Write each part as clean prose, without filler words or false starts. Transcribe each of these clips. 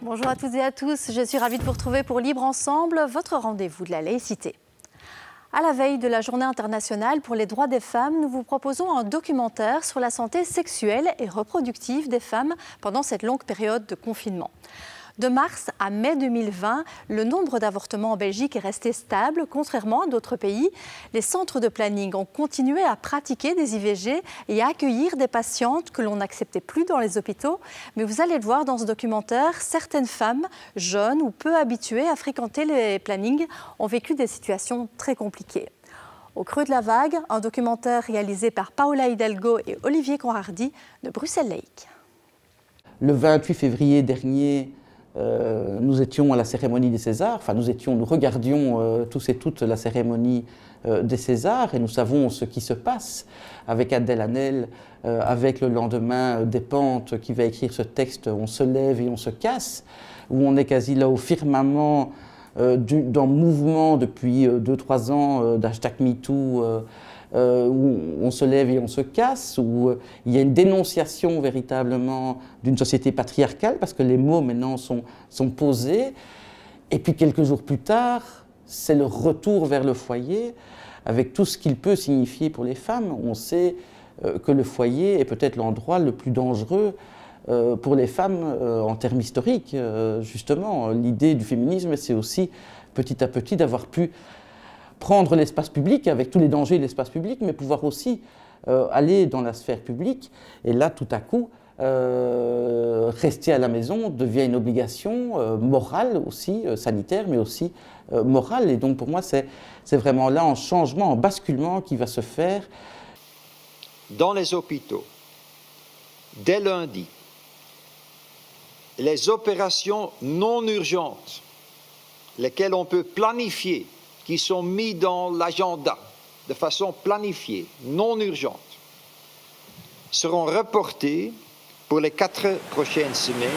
Bonjour à toutes et à tous, je suis ravie de vous retrouver pour Libre Ensemble, votre rendez-vous de la laïcité. À la veille de la Journée internationale pour les droits des femmes, nous vous proposons un documentaire sur la santé sexuelle et reproductive des femmes pendant cette longue période de confinement. De mars à mai 2020, le nombre d'avortements en Belgique est resté stable, contrairement à d'autres pays. Les centres de planning ont continué à pratiquer des IVG et à accueillir des patientes que l'on n'acceptait plus dans les hôpitaux. Mais vous allez le voir dans ce documentaire, certaines femmes, jeunes ou peu habituées à fréquenter les plannings, ont vécu des situations très compliquées. Au creux de la vague, un documentaire réalisé par Paola Hidalgo et Olivier Conradi de Bruxelles Laïque. Le 28 février dernier, nous étions à la cérémonie des Césars, nous regardions tous et toutes la cérémonie des Césars et nous savons ce qui se passe avec Adèle Haenel, avec le lendemain des Pentes qui va écrire ce texte « On se lève et on se casse », où on est quasi là au firmament d'un mouvement depuis 2-3 ans d'hashtag MeToo, où on se lève et on se casse, où il y a une dénonciation véritablement d'une société patriarcale, parce que les mots maintenant sont posés. Et puis quelques jours plus tard, c'est le retour vers le foyer, avec tout ce qu'il peut signifier pour les femmes. On sait que le foyer est peut-être l'endroit le plus dangereux pour les femmes en termes historiques. Justement, l'idée du féminisme, c'est aussi petit à petit d'avoir pu prendre l'espace public avec tous les dangers de l'espace public, mais pouvoir aussi aller dans la sphère publique. Et là, tout à coup, rester à la maison devient une obligation morale aussi, sanitaire, mais aussi morale. Et donc pour moi, c'est vraiment là un changement, un basculement qui va se faire. Dans les hôpitaux, dès lundi, les opérations non urgentes, lesquelles on peut planifier, qui sont mis dans l'agenda de façon planifiée, non urgente, seront reportés pour les 4 prochaines semaines.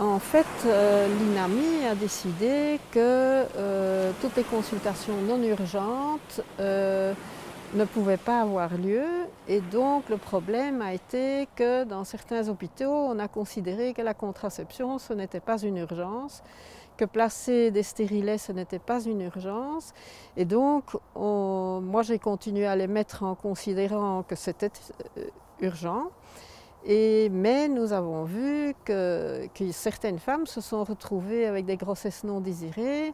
En fait, l'INAMI a décidé que toutes les consultations non urgentes ne pouvaient pas avoir lieu, et donc le problème a été que dans certains hôpitaux, on a considéré que la contraception, ce n'était pas une urgence, que placer des stérilets, ce n'était pas une urgence, et donc moi j'ai continué à les mettre en considérant que c'était urgent. Mais nous avons vu que certaines femmes se sont retrouvées avec des grossesses non désirées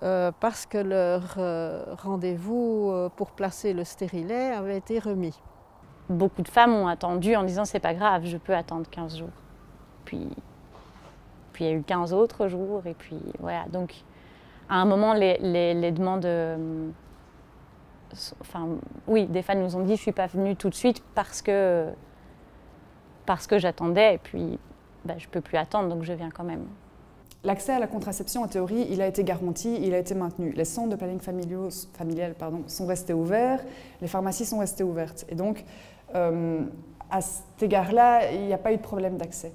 parce que leur rendez-vous pour placer le stérilet avait été remis. Beaucoup de femmes ont attendu en disant « c'est pas grave, je peux attendre 15 jours ». Puis il y a eu 15 autres jours et puis voilà. Donc à un moment, les demandes... oui, des femmes nous ont dit « je suis pas venue tout de suite parce que j'attendais et puis je ne peux plus attendre, donc je viens quand même ». L'accès à la contraception, en théorie, il a été garanti, il a été maintenu. Les centres de planning familial sont restés ouverts, les pharmacies sont restées ouvertes. Et donc, à cet égard-là, il n'y a pas eu de problème d'accès.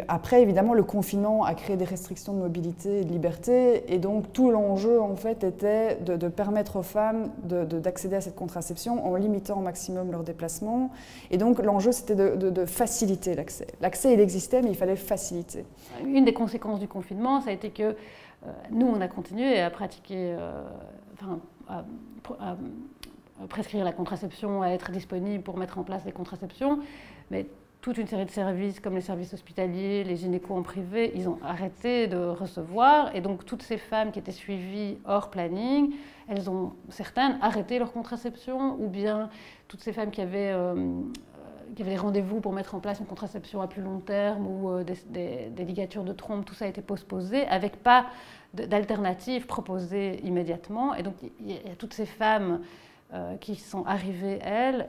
Après, évidemment, le confinement a créé des restrictions de mobilité et de liberté, et donc tout l'enjeu, en fait, était de permettre aux femmes d'accéder à cette contraception en limitant au maximum leurs déplacements. Et donc, l'enjeu, c'était de faciliter l'accès. L'accès, il existait, mais il fallait faciliter. Une des conséquences du confinement, ça a été que nous, on a continué à pratiquer, à prescrire la contraception, à être disponible pour mettre en place les contraceptions, mais toute une série de services, comme les services hospitaliers, les gynécos en privé, ils ont arrêté de recevoir. Et donc, toutes ces femmes qui étaient suivies hors planning, elles ont, certaines, arrêté leur contraception, ou bien toutes ces femmes qui avaient des rendez-vous pour mettre en place une contraception à plus long terme, ou des ligatures de trompe, tout ça a été postposé, avec pas d'alternative proposée immédiatement. Et donc, il y a toutes ces femmes qui sont arrivées, elles,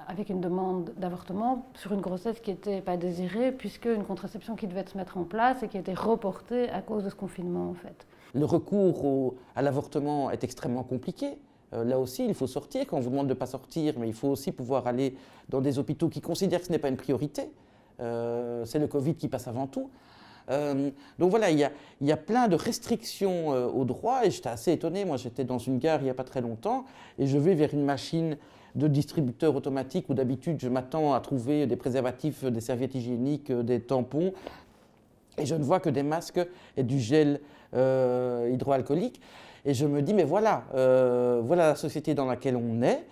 avec une demande d'avortement sur une grossesse qui n'était pas désirée, puisque une contraception qui devait se mettre en place et qui a été reportée à cause de ce confinement, en fait. Le recours à l'avortement est extrêmement compliqué. Là aussi, il faut sortir. Quand on vous demande de ne pas sortir, mais il faut aussi pouvoir aller dans des hôpitaux qui considèrent que ce n'est pas une priorité. C'est le Covid qui passe avant tout. Donc voilà, il y a plein de restrictions au droit et j'étais assez étonné. Moi, j'étais dans une gare il n'y a pas très longtemps et je vais vers une machine de distributeur automatique où d'habitude je m'attends à trouver des préservatifs, des serviettes hygiéniques, des tampons et je ne vois que des masques et du gel hydroalcoolique. Et je me dis, mais voilà, voilà la société dans laquelle on est,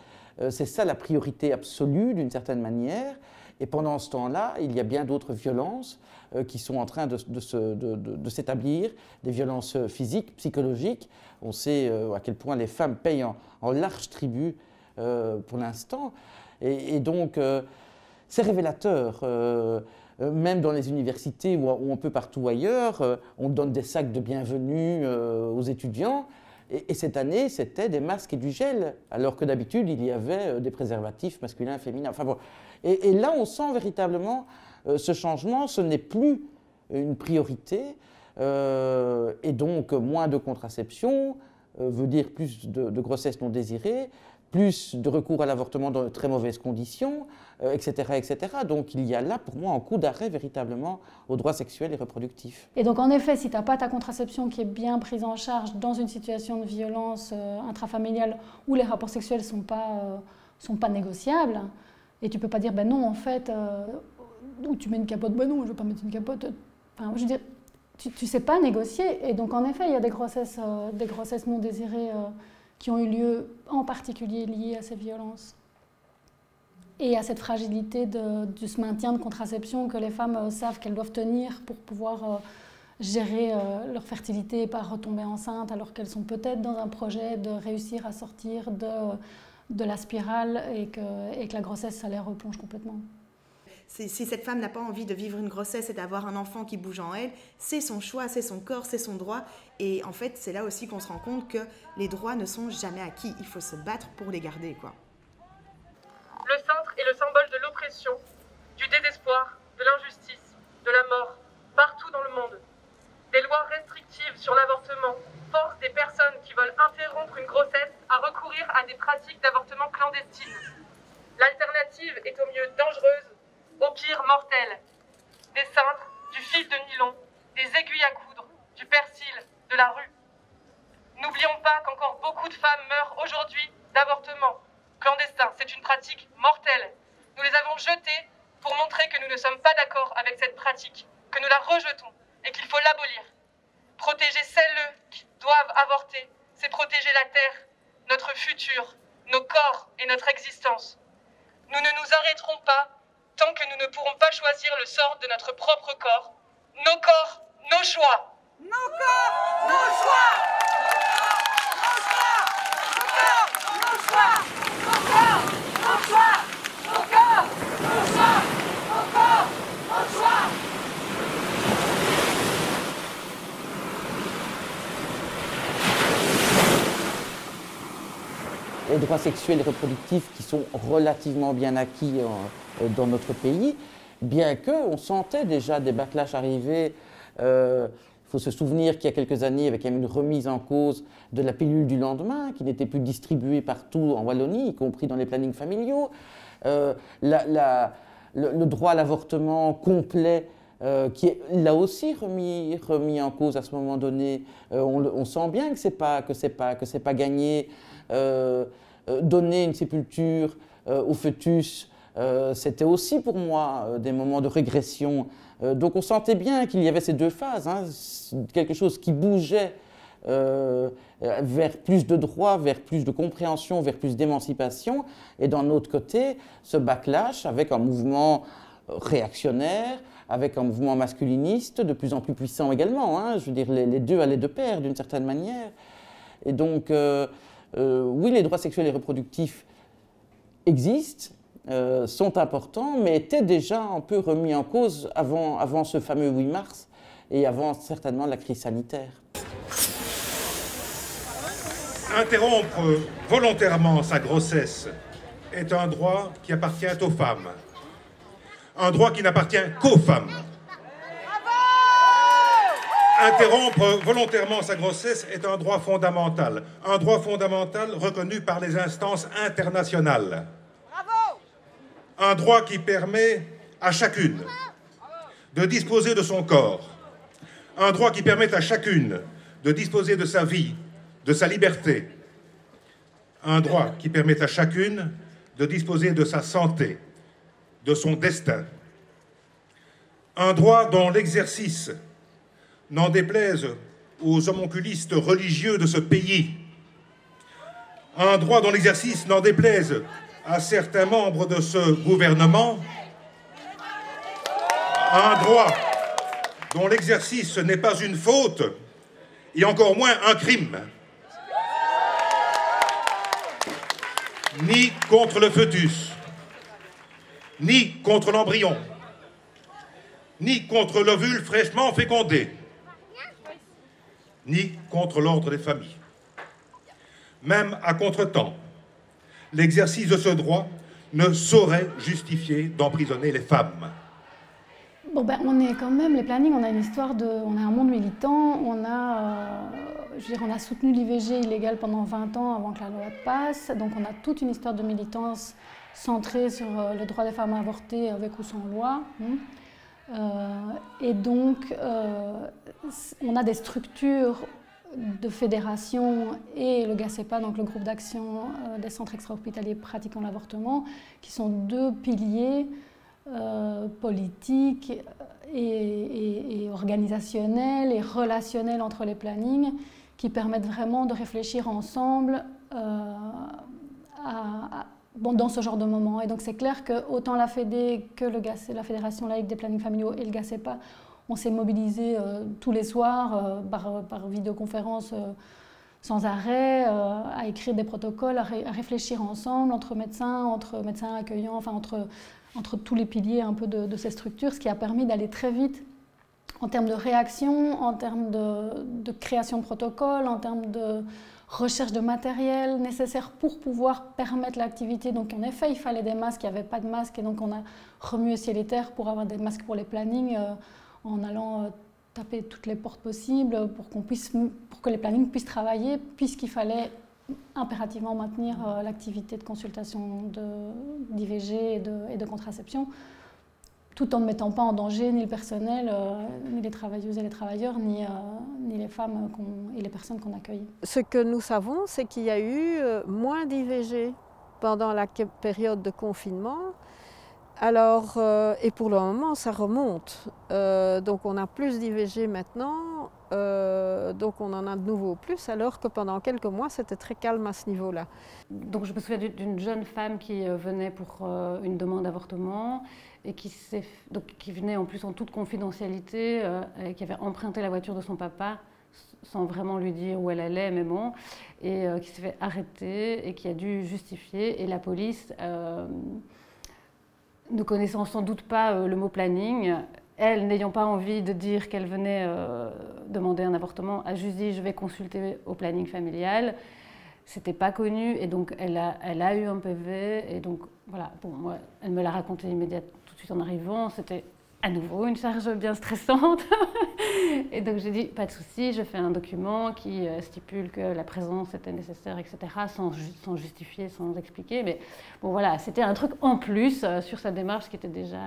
c'est ça la priorité absolue d'une certaine manière. Et pendant ce temps-là, il y a bien d'autres violences qui sont en train de s'établir, des violences physiques, psychologiques. On sait à quel point les femmes payent en large tribut pour l'instant. Et donc, c'est révélateur. Même dans les universités ou un peu partout ailleurs, on donne des sacs de bienvenue aux étudiants. Et cette année, c'était des masques et du gel, alors que d'habitude, il y avait des préservatifs masculins, féminins. Enfin bon. Et là, on sent véritablement ce changement. Ce n'est plus une priorité. Et donc, moins de contraception veut dire plus de grossesses non désirées, plus de recours à l'avortement dans de très mauvaises conditions, etc., etc. Donc il y a là, pour moi, un coup d'arrêt véritablement aux droits sexuels et reproductifs. Et donc en effet, si tu n'as pas ta contraception qui est bien prise en charge dans une situation de violence intrafamiliale où les rapports sexuels ne sont pas négociables, et tu ne peux pas dire, ben non, en fait, ou tu mets une capote, ben non, je ne veux pas mettre une capote. Enfin, je veux dire, tu ne sais pas négocier. Et donc en effet, il y a des grossesses non désirées qui ont eu lieu en particulier liées à ces violences et à cette fragilité de ce maintien de contraception que les femmes savent qu'elles doivent tenir pour pouvoir gérer leur fertilité et pas retomber enceinte alors qu'elles sont peut-être dans un projet de réussir à sortir de la spirale et que la grossesse, ça les replonge complètement. Si cette femme n'a pas envie de vivre une grossesse et d'avoir un enfant qui bouge en elle, c'est son choix, c'est son corps, c'est son droit. Et en fait, c'est là aussi qu'on se rend compte que les droits ne sont jamais acquis. Il faut se battre pour les garder, quoi. Le cintre est le symbole de l'oppression, du désespoir, de l'injustice, de la mort, partout dans le monde. Des lois restrictives sur l'avortement forcent des personnes qui veulent interrompre une grossesse à recourir à des pratiques d'avortement clandestines. L'alternative est au mieux dangereuse, au pire mortel. Des cintres, du fil de nylon, des aiguilles à coudre, du persil, de la rue. N'oublions pas qu'encore beaucoup de femmes meurent aujourd'hui d'avortement clandestin. C'est une pratique mortelle. Nous les avons jetées pour montrer que nous ne sommes pas d'accord avec cette pratique, que nous la rejetons et qu'il faut l'abolir. Protéger celles qui doivent avorter, c'est protéger la terre, notre futur, nos corps et notre existence. Nous ne nous arrêterons pas tant que nous ne pourrons pas choisir le sort de notre propre corps. Nos corps, nos choix. Nos corps, nos choix. Nos corps, nos choix. Nos corps, nos choix. Nos corps, nos choix. Nos corps, nos choix. Les droits sexuels et reproductifs qui sont relativement bien acquis dans notre pays, bien qu'on sentait déjà des backlash arriver. Il faut se souvenir qu'il y a quelques années, il y avait quand même une remise en cause de la pilule du lendemain, qui n'était plus distribuée partout en Wallonie, y compris dans les plannings familiaux. Le droit à l'avortement complet, qui est là aussi remis en cause à ce moment donné. On sent bien que c'est pas gagné. Donner une sépulture au fœtus, c'était aussi pour moi des moments de régression. Donc on sentait bien qu'il y avait ces deux phases, hein, quelque chose qui bougeait vers plus de droits, vers plus de compréhension, vers plus d'émancipation, et d'un autre côté, ce backlash avec un mouvement réactionnaire, avec un mouvement masculiniste de plus en plus puissant également. Hein, je veux dire, les deux allaient de pair d'une certaine manière. Et donc, oui, les droits sexuels et reproductifs existent, sont importants, mais étaient déjà un peu remis en cause avant ce fameux 8 mars et avant certainement la crise sanitaire. Interrompre volontairement sa grossesse est un droit qui appartient aux femmes. Un droit qui n'appartient qu'aux femmes. Interrompre volontairement sa grossesse est un droit fondamental reconnu par les instances internationales. Un droit qui permet à chacune de disposer de son corps, Un droit qui permette à chacune de disposer de sa vie, de sa liberté. Un droit qui permette à chacune de disposer de sa santé, de son destin. Un droit dont l'exercice, n'en déplaise aux homonculistes religieux de ce pays, un droit dont l'exercice, n'en déplaise à certains membres de ce gouvernement, un droit dont l'exercice n'est pas une faute et encore moins un crime, ni contre le fœtus, ni contre l'embryon, ni contre l'ovule fraîchement fécondé, ni contre l'ordre des familles. Même à contretemps, l'exercice de ce droit ne saurait justifier d'emprisonner les femmes. Bon ben, on est quand même, les plannings, on a une histoire de... On a un monde militant, on a soutenu l'IVG illégale pendant 20 ans avant que la loi passe, donc on a toute une histoire de militance centrée sur le droit des femmes à avorter avec ou sans loi. Et donc, on a des structures de fédération et le GACEPA, donc le groupe d'action des centres extra-hospitaliers pratiquant l'avortement, qui sont deux piliers politiques et organisationnels et relationnels entre les plannings qui permettent vraiment de réfléchir ensemble dans ce genre de moment. Et donc c'est clair que autant la Fédé que la Fédération laïque des plannings familiaux et le GACEPA, on s'est mobilisés tous les soirs par vidéoconférence sans arrêt, à écrire des protocoles, à réfléchir ensemble entre médecins accueillants, enfin entre tous les piliers un peu de ces structures, ce qui a permis d'aller très vite en termes de réaction, en termes de création de protocoles, en termes de recherche de matériel nécessaire pour pouvoir permettre l'activité. Donc en effet, il fallait des masques, il n'y avait pas de masques, et donc on a remué ciel et terre pour avoir des masques pour les plannings, en allant taper toutes les portes possibles pour que les plannings puissent travailler, puisqu'il fallait impérativement maintenir l'activité de consultation d'IVG et de contraception, tout en ne mettant pas en danger ni le personnel, ni les travailleuses et les travailleurs, ni les femmes et les personnes qu'on accueille. Ce que nous savons, c'est qu'il y a eu moins d'IVG pendant la période de confinement. Alors, et pour le moment, ça remonte. Donc on a plus d'IVG maintenant, donc on en a de nouveau plus, alors que pendant quelques mois, c'était très calme à ce niveau-là. Donc je me souviens d'une jeune femme qui venait pour une demande d'avortement et qui venait en plus en toute confidentialité, et qui avait emprunté la voiture de son papa sans vraiment lui dire où elle allait, mais bon, et qui s'est fait arrêter et qui a dû justifier. Et la police, ne connaissant sans doute pas le mot planning, elle, n'ayant pas envie de dire qu'elle venait demander un avortement, a juste dit « je vais consulter au planning familial ». C'était pas connu et donc elle a eu un PV et donc voilà, bon, moi, elle me l'a raconté immédiatement, tout de suite en arrivant, c'était à nouveau une charge bien stressante. Et donc j'ai dit pas de souci, je fais un document qui stipule que la présence était nécessaire, etc., sans justifier, sans expliquer. Mais bon voilà, c'était un truc en plus sur sa démarche qui était déjà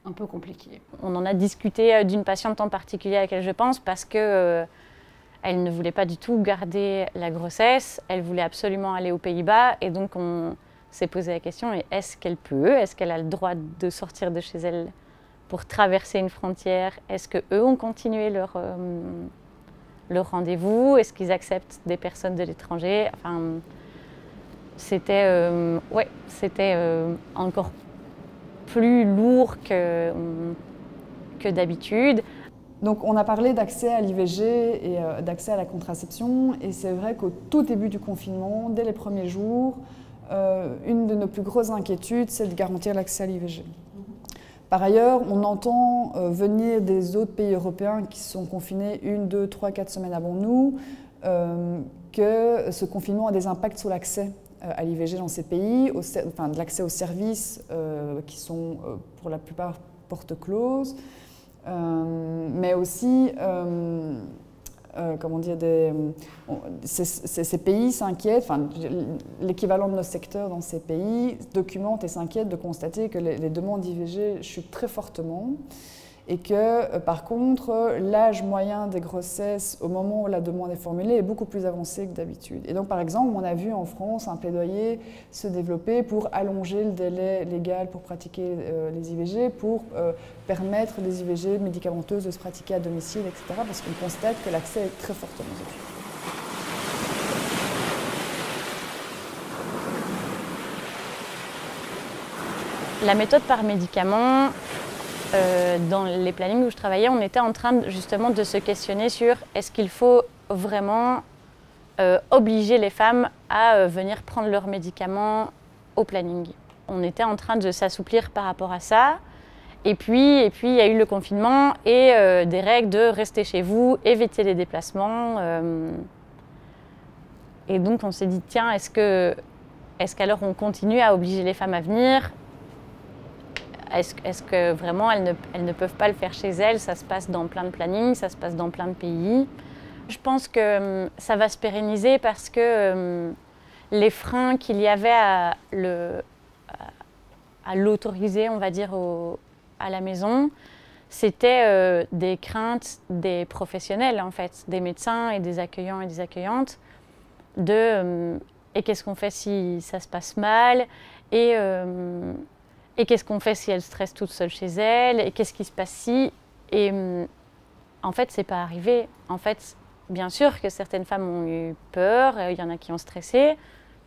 un peu compliqué. On en a discuté d'une patiente en particulier à laquelle je pense parce que elle ne voulait pas du tout garder la grossesse, elle voulait absolument aller aux Pays-Bas et donc on s'est posé la question, est-ce qu'elle peut, est-ce qu'elle a le droit de sortir de chez elle pour traverser une frontière? Est-ce qu'eux ont continué leur rendez-vous? Est-ce qu'ils acceptent des personnes de l'étranger? Enfin, c'était encore plus lourd que d'habitude. Donc on a parlé d'accès à l'IVG et d'accès à la contraception, et c'est vrai qu'au tout début du confinement, dès les premiers jours, une de nos plus grosses inquiétudes, c'est de garantir l'accès à l'IVG. Par ailleurs, on entend venir des autres pays européens qui sont confinés 1, 2, 3, 4 semaines avant nous, que ce confinement a des impacts sur l'accès à l'IVG dans ces pays, enfin de l'accès aux services qui sont pour la plupart portes closes, mais aussi, comment dire, ces pays s'inquiètent, enfin l'équivalent de nos secteurs dans ces pays documentent et s'inquiètent de constater que les demandes d'IVG chutent très fortement et que par contre l'âge moyen des grossesses au moment où la demande est formulée est beaucoup plus avancé que d'habitude. Et donc par exemple on a vu en France un plaidoyer se développer pour allonger le délai légal pour pratiquer les IVG, pour permettre les IVG médicamenteuses de se pratiquer à domicile, etc. parce qu'on constate que l'accès est très fortement réduit. La méthode par médicament, dans les plannings où je travaillais, on était en train justement de se questionner sur est-ce qu'il faut vraiment obliger les femmes à venir prendre leurs médicaments au planning. On était en train de s'assouplir par rapport à ça. Et puis il y a eu le confinement et des règles de rester chez vous, éviter les déplacements. Et donc on s'est dit, tiens, est-ce qu'alors on continue à obliger les femmes à venir ? Est-ce que vraiment elles ne peuvent pas le faire chez elles? Ça se passe dans plein de plannings, ça se passe dans plein de pays. Je pense que ça va se pérenniser parce que les freins qu'il y avait à l'autoriser, on va dire, à la maison, c'était des craintes des professionnels, en fait, des médecins et des accueillants et des accueillantes, et qu'est-ce qu'on fait si ça se passe mal, et qu'est-ce qu'on fait si elle stresse toute seule chez elle, et qu'est-ce qui se passe si... Et en fait, c'est pas arrivé. En fait, bien sûr que certaines femmes ont eu peur, il y en a qui ont stressé,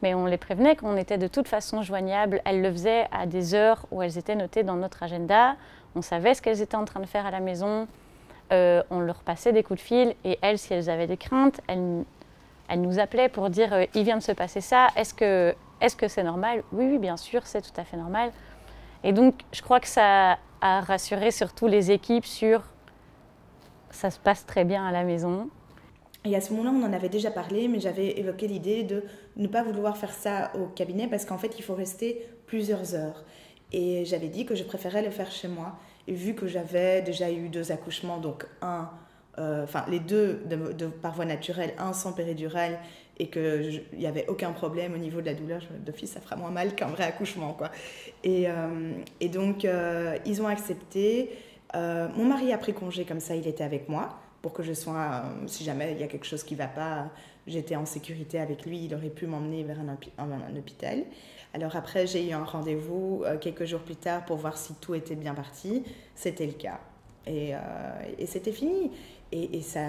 mais on les prévenait qu'on était de toute façon joignables. Elles le faisaient à des heures où elles étaient notées dans notre agenda. On savait ce qu'elles étaient en train de faire à la maison. On leur passait des coups de fil. Et elles, si elles avaient des craintes, elles nous appelaient pour dire « il vient de se passer ça, est-ce que c'est normal ?» Oui, oui, bien sûr, c'est tout à fait normal. Et donc, je crois que ça a rassuré surtout les équipes sur « ça se passe très bien à la maison ». Et à ce moment-là, on en avait déjà parlé, mais j'avais évoqué l'idée de ne pas vouloir faire ça au cabinet parce qu'en fait, il faut rester plusieurs heures. Et j'avais dit que je préférais le faire chez moi. Et vu que j'avais déjà eu 2 accouchements, donc les deux par voie naturelle, un sans péridurale, et qu'il n'y avait aucun problème au niveau de la douleur, d'office, ça fera moins mal qu'un vrai accouchement, quoi. Et donc, ils ont accepté. Mon mari a pris congé, comme ça, il était avec moi, pour que je sois, si jamais il y a quelque chose qui ne va pas, j'étais en sécurité avec lui, il aurait pu m'emmener vers un hôpital. Alors après, j'ai eu un rendez-vous quelques jours plus tard pour voir si tout était bien parti. C'était le cas. Et c'était fini. Et ça,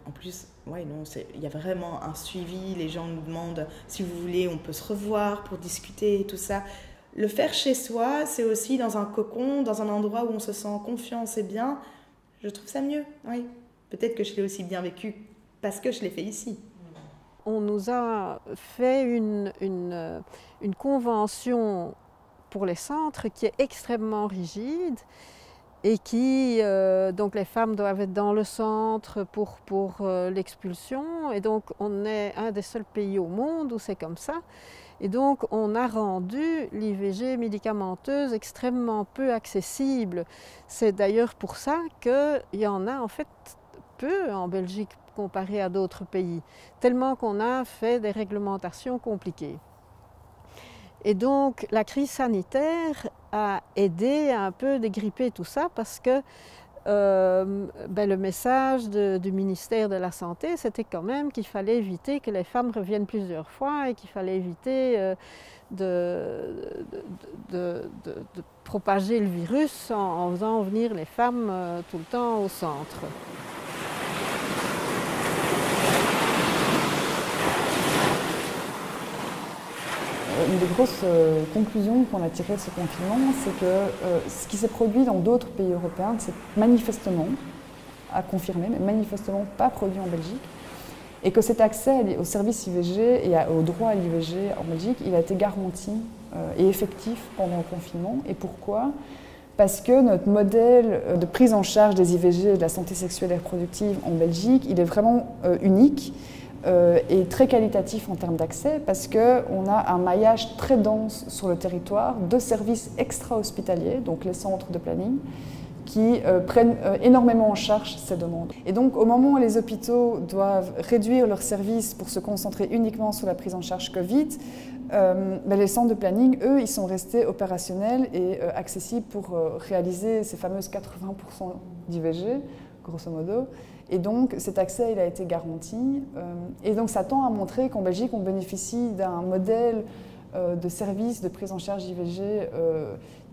en plus, ouais, non, il y a vraiment un suivi. Les gens nous demandent, si vous voulez, on peut se revoir pour discuter et tout ça. Le faire chez soi, c'est aussi dans un cocon, dans un endroit où on se sent en confiance et bien. Je trouve ça mieux, oui. Peut-être que je l'ai aussi bien vécu parce que je l'ai fait ici. On nous a fait une convention pour les centres qui est extrêmement rigide et qui, donc les femmes doivent être dans le centre pour l'expulsion. Et donc on est un des seuls pays au monde où c'est comme ça. Et donc on a rendu l'IVG médicamenteuse extrêmement peu accessible. C'est d'ailleurs pour ça qu'il y en a en fait peu en Belgique comparé à d'autres pays, tellement qu'on a fait des réglementations compliquées. Et donc la crise sanitaire a aidé à un peu dégripper tout ça parce que le message du ministère de la Santé, c'était quand même qu'il fallait éviter que les femmes reviennent plusieurs fois et qu'il fallait éviter de propager le virus en faisant venir les femmes tout le temps au centre. Une des grosses conclusions qu'on a tirées de ce confinement, c'est que ce qui s'est produit dans d'autres pays européens, c'est manifestement, à confirmer, mais manifestement pas produit en Belgique, et que cet accès au service IVG et au droit à l'IVG en Belgique, il a été garanti et effectif pendant le confinement. Et pourquoi ? Parce que notre modèle de prise en charge des IVG et de la santé sexuelle et reproductive en Belgique, il est vraiment unique. Et très qualitatif en termes d'accès parce qu'on a un maillage très dense sur le territoire de services extra-hospitaliers, donc les centres de planning, qui prennent énormément en charge ces demandes. Et donc au moment où les hôpitaux doivent réduire leurs services pour se concentrer uniquement sur la prise en charge Covid, les centres de planning, eux, ils sont restés opérationnels et accessibles pour réaliser ces fameuses 80% d'IVG, grosso modo. Et donc cet accès il a été garanti. Et donc ça tend à montrer qu'en Belgique on bénéficie d'un modèle de service de prise en charge IVG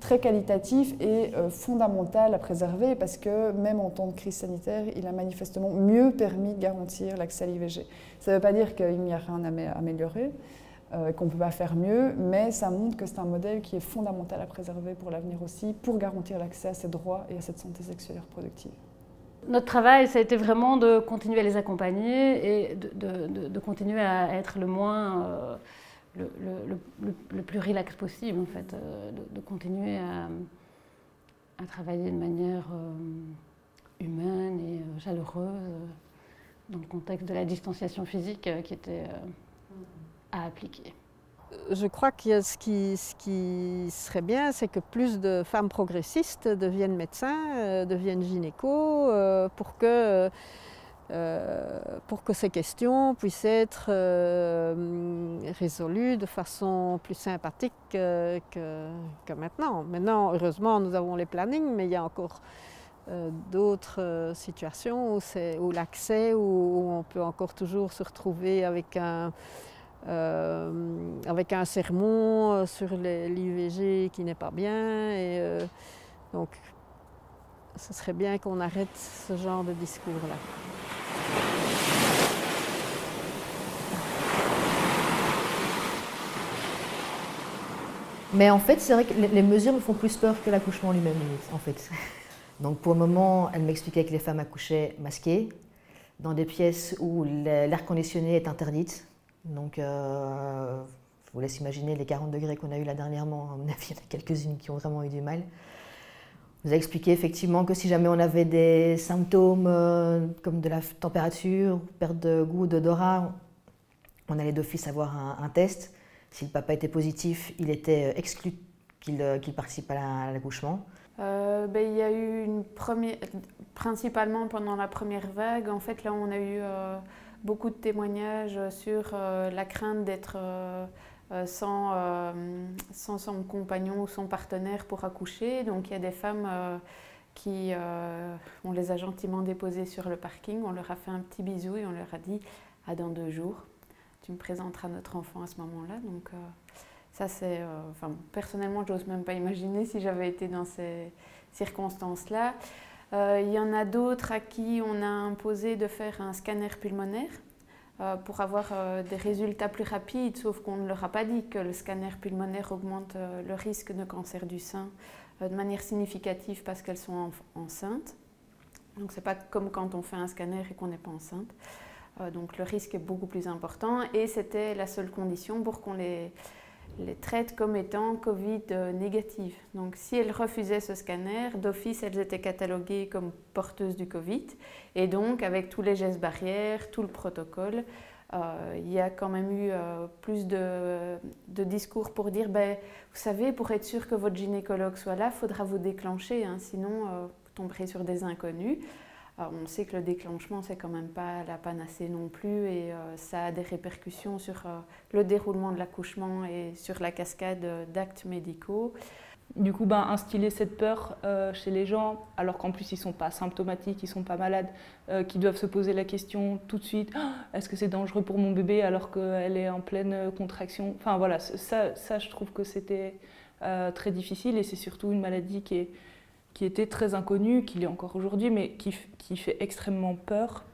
très qualitatif et fondamental à préserver parce que même en temps de crise sanitaire, il a manifestement mieux permis de garantir l'accès à l'IVG. Ça ne veut pas dire qu'il n'y a rien à améliorer, qu'on ne peut pas faire mieux, mais ça montre que c'est un modèle qui est fondamental à préserver pour l'avenir aussi, pour garantir l'accès à ces droits et à cette santé sexuelle et reproductive. Notre travail, ça a été vraiment de continuer à les accompagner et de continuer à être le moins... le plus relax possible, en fait, de continuer à travailler de manière humaine et chaleureuse dans le contexte de la distanciation physique qui était à appliquer. Je crois que ce qui serait bien, c'est que plus de femmes progressistes deviennent médecins, deviennent gynécos, pour que ces questions puissent être résolues de façon plus sympathique que maintenant. Maintenant, heureusement, nous avons les plannings, mais il y a encore d'autres situations où l'accès, où on peut encore toujours se retrouver avec un sermon sur l'IVG qui n'est pas bien. Et, donc, ce serait bien qu'on arrête ce genre de discours-là. Mais en fait, c'est vrai que les mesures me font plus peur que l'accouchement lui-même, en fait. Donc pour le moment, elle m'expliquait que les femmes accouchaient masquées, dans des pièces où l'air conditionné est interdit. Donc je vous laisse imaginer les 40 degrés qu'on a eu là dernièrement. À mon avis, il y en a quelques-unes qui ont vraiment eu du mal. On nous a expliqué effectivement que si jamais on avait des symptômes comme de la température, perte de goût, d'odorat, on allait d'office avoir un test. Si le papa était positif, il était exclu qu'il participe à l'accouchement. Il y a eu principalement pendant la première vague, en fait là on a eu beaucoup de témoignages sur la crainte d'être sans son compagnon ou son partenaire pour accoucher. Donc il y a des femmes qui, on les a gentiment déposées sur le parking, on leur a fait un petit bisou et on leur a dit « à dans 2 jours ». Tu me présenteras notre enfant à ce moment-là. Donc ça c'est... personnellement, j'ose même pas imaginer si j'avais été dans ces circonstances-là. Il y en a d'autres à qui on a imposé de faire un scanner pulmonaire pour avoir des résultats plus rapides, sauf qu'on ne leur a pas dit que le scanner pulmonaire augmente le risque de cancer du sein de manière significative parce qu'elles sont enceintes. Donc c'est pas comme quand on fait un scanner et qu'on n'est pas enceinte. Donc le risque est beaucoup plus important et c'était la seule condition pour qu'on les traite comme étant Covid négatives. Donc si elles refusaient ce scanner, d'office elles étaient cataloguées comme porteuses du Covid et donc avec tous les gestes barrières, tout le protocole, il y a quand même eu plus de discours pour dire vous savez, pour être sûr que votre gynécologue soit là, il faudra vous déclencher, hein, sinon vous tomberez sur des inconnus. On sait que le déclenchement, c'est quand même pas la panacée non plus et ça a des répercussions sur le déroulement de l'accouchement et sur la cascade d'actes médicaux. Du coup, instiller cette peur chez les gens, alors qu'en plus ils ne sont pas symptomatiques, ils ne sont pas malades, qui doivent se poser la question tout de suite, est-ce que c'est dangereux pour mon bébé alors qu'elle est en pleine contraction? Enfin voilà, ça je trouve que c'était très difficile et c'est surtout une maladie qui était très inconnue, qui l'est encore aujourd'hui, mais qui fait extrêmement peur.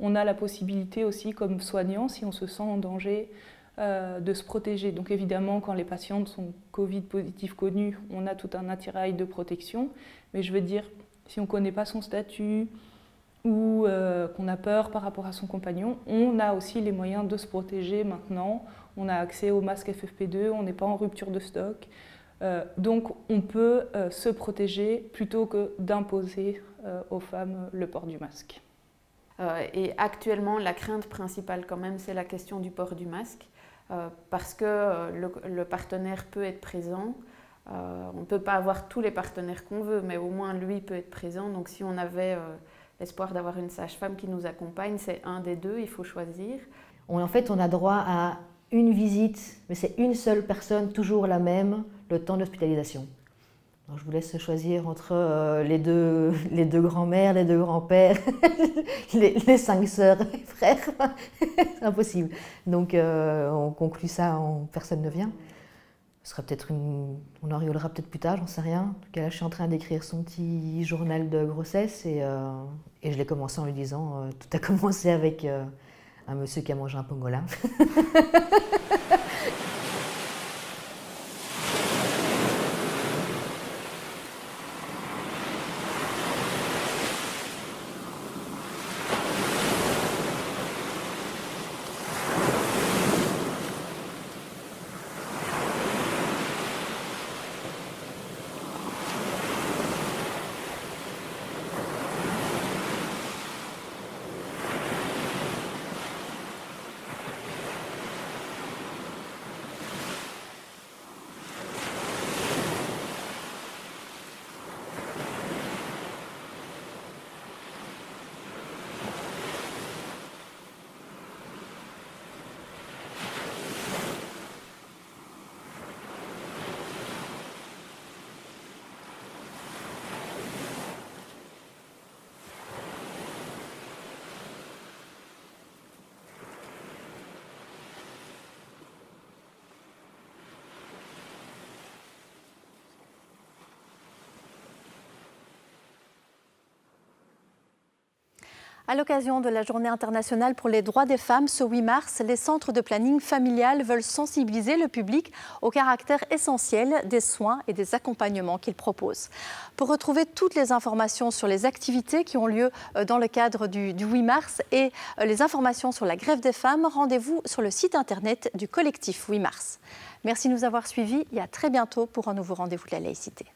On a la possibilité aussi, comme soignant, si on se sent en danger, de se protéger. Donc évidemment, quand les patientes sont Covid positifs connus, on a tout un attirail de protection. Mais je veux dire, si on ne connaît pas son statut ou qu'on a peur par rapport à son compagnon, on a aussi les moyens de se protéger maintenant. On a accès au masque FFP2, on n'est pas en rupture de stock. Donc on peut se protéger plutôt que d'imposer aux femmes le port du masque. Et actuellement, la crainte principale quand même, c'est la question du port du masque, parce que le partenaire peut être présent. On ne peut pas avoir tous les partenaires qu'on veut, mais au moins lui peut être présent. Donc si on avait l'espoir d'avoir une sage-femme qui nous accompagne, c'est un des deux, il faut choisir. En fait, on a droit à une visite, mais c'est une seule personne, toujours la même, le temps d'hospitalisation. Donc, je vous laisse choisir entre les deux grands-mères, les deux grands-pères, les 5 sœurs et frères. C'est impossible. Donc on conclut ça en personne ne vient. Ce sera peut-être on en rigolera peut-être plus tard, j'en sais rien. En tout cas, là, je suis en train d'écrire son petit journal de grossesse et je l'ai commencé en lui disant tout a commencé avec un monsieur qui a mangé un pangolin. À l'occasion de la Journée internationale pour les droits des femmes, ce 8 mars, les centres de planning familial veulent sensibiliser le public au caractère essentiel des soins et des accompagnements qu'ils proposent. Pour retrouver toutes les informations sur les activités qui ont lieu dans le cadre du 8 mars et les informations sur la grève des femmes, rendez-vous sur le site internet du collectif 8 mars. Merci de nous avoir suivis et à très bientôt pour un nouveau rendez-vous de la laïcité.